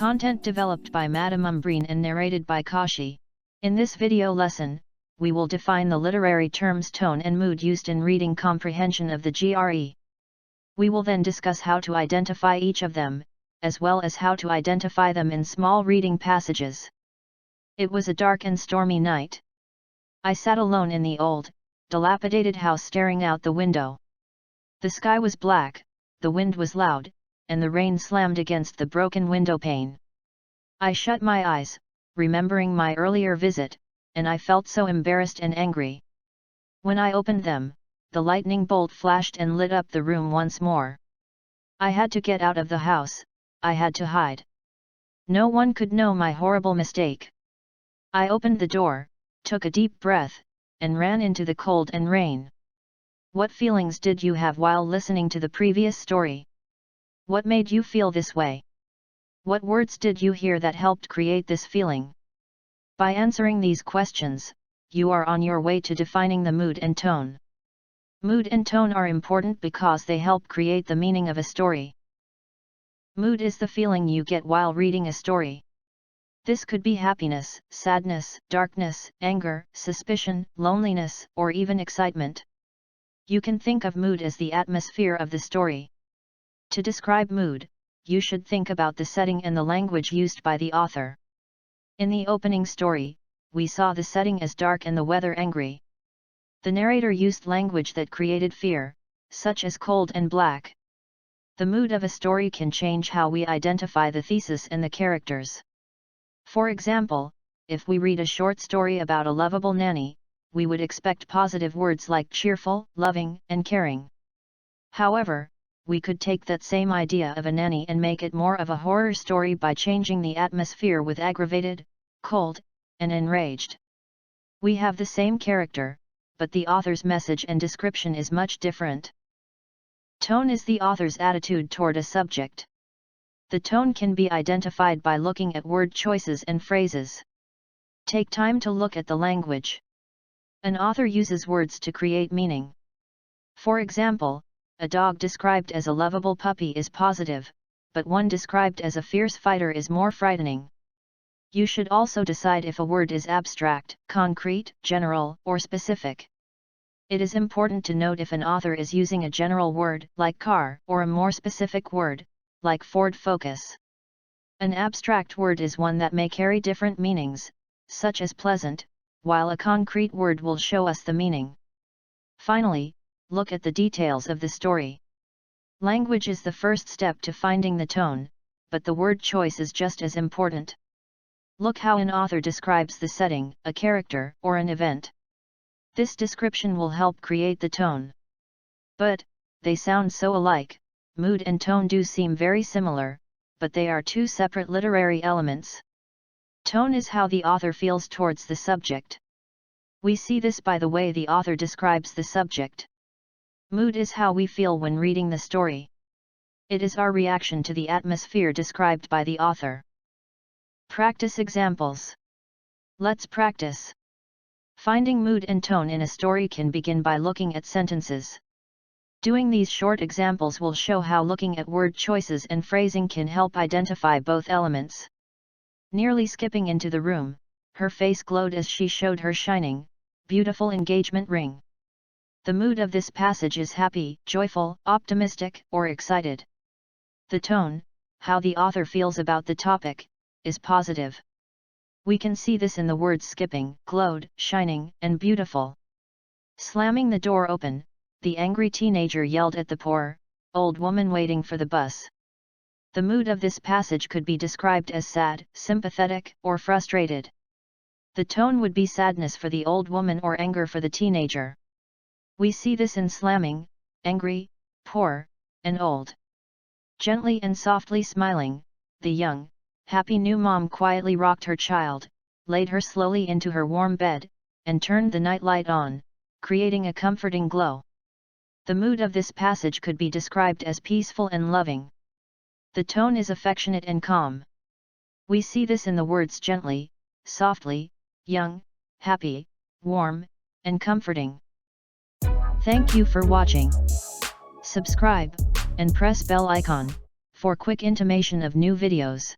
Content developed by Madam Umbreen and narrated by Kashi. In this video lesson, we will define the literary terms tone and mood used in reading comprehension of the GRE. We will then discuss how to identify each of them, as well as how to identify them in small reading passages. It was a dark and stormy night. I sat alone in the old, dilapidated house staring out the window. The sky was black, the wind was loud, and the rain slammed against the broken window pane. I shut my eyes, remembering my earlier visit, and I felt so embarrassed and angry. When I opened them, the lightning bolt flashed and lit up the room once more. I had to get out of the house, I had to hide. No one could know my horrible mistake. I opened the door, took a deep breath, and ran into the cold and rain. What feelings did you have while listening to the previous story? What made you feel this way? What words did you hear that helped create this feeling? By answering these questions, you are on your way to defining the mood and tone. Mood and tone are important because they help create the meaning of a story. Mood is the feeling you get while reading a story. This could be happiness, sadness, darkness, anger, suspicion, loneliness, or even excitement. You can think of mood as the atmosphere of the story. To describe mood, you should think about the setting and the language used by the author. In the opening story, we saw the setting as dark and the weather angry. The narrator used language that created fear, such as cold and black. The mood of a story can change how we identify the thesis and the characters. For example, if we read a short story about a lovable nanny, we would expect positive words like cheerful, loving, and caring. However, we could take that same idea of a nanny and make it more of a horror story by changing the atmosphere with aggravated, cold, and enraged. We have the same character, but the author's message and description is much different. Tone is the author's attitude toward a subject. The tone can be identified by looking at word choices and phrases. Take time to look at the language. An author uses words to create meaning. For example, a dog described as a lovable puppy is positive, but one described as a fierce fighter is more frightening. You should also decide if a word is abstract, concrete, general, or specific. It is important to note if an author is using a general word, like car, or a more specific word, like Ford Focus. An abstract word is one that may carry different meanings, such as pleasant, while a concrete word will show us the meaning. Finally, look at the details of the story. Language is the first step to finding the tone, but the word choice is just as important. Look how an author describes the setting, a character, or an event. This description will help create the tone. But, they sound so alike, mood and tone do seem very similar, but they are two separate literary elements. Tone is how the author feels towards the subject. We see this by the way the author describes the subject. Mood is how we feel when reading the story. It is our reaction to the atmosphere described by the author. Practice examples. Let's practice. Finding mood and tone in a story can begin by looking at sentences. Doing these short examples will show how looking at word choices and phrasing can help identify both elements. Nearly skipping into the room, her face glowed as she showed her shining, beautiful engagement ring. The mood of this passage is happy, joyful, optimistic, or excited. The tone, how the author feels about the topic, is positive. We can see this in the words skipping, glowed, shining, and beautiful. Slamming the door open, the angry teenager yelled at the poor, old woman waiting for the bus. The mood of this passage could be described as sad, sympathetic, or frustrated. The tone would be sadness for the old woman or anger for the teenager. We see this in slamming, angry, poor, and old. Gently and softly smiling, the young, happy new mom quietly rocked her child, laid her slowly into her warm bed, and turned the nightlight on, creating a comforting glow. The mood of this passage could be described as peaceful and loving. The tone is affectionate and calm. We see this in the words gently, softly, young, happy, warm, and comforting. Thank you for watching. Subscribe, and press bell icon, for quick intimation of new videos.